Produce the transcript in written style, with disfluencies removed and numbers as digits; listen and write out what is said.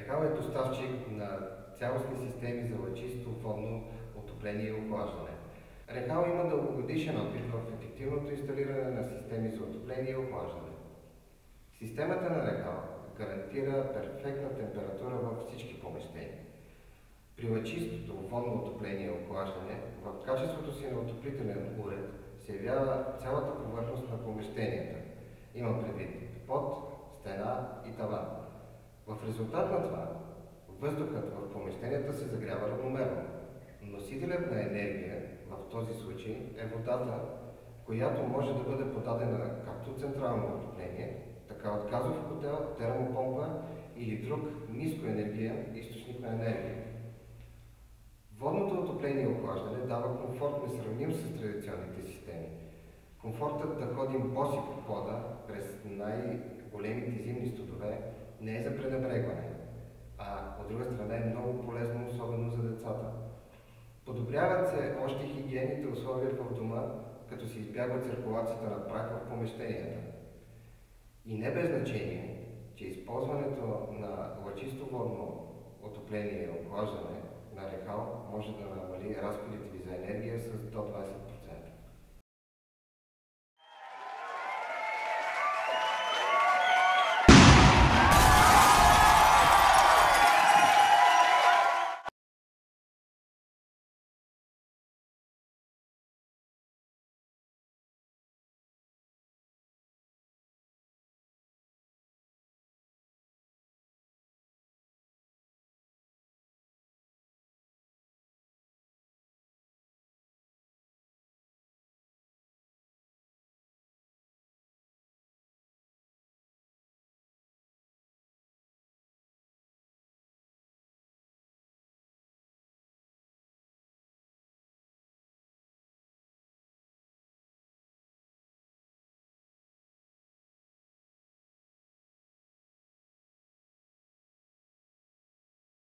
Рекал е доставчик на цялостни системи за лъчисто водно отопление и охлаждане. Рекал има дългогодишен опит в ефективното инсталиране на системи за отопление и охлаждане. Системата на Рекал гарантира перфектна температура във всички помещения. При лъчистото водно отопление и охлаждане, в качеството си на отоплителен уред се явява цялата повърхност на помещенията. Имам предвид под, стена и таван. В резултат на това, въздухът в помещенията се загрява равномерно. Носителят на енергия в този случай е водата, която може да бъде подадена както от централно отопление, така от газов котел, термопомпа или друг нискоенергиен източник на енергия. Водното отопление и охлаждане дава комфорт несравним с традиционните системи. Комфортът да ходим боси по пода през най-големите зимни студове не е за пренебрегване, а от друга страна е много полезно, особено за децата. Подобряват се още хигиените условия в дома, като се избягва циркулацията на прах в помещенията. И не без значение, че използването на лъчисто водно отопление и охлаждане на Рекал може да намали разходите ви за енергия с до 20%.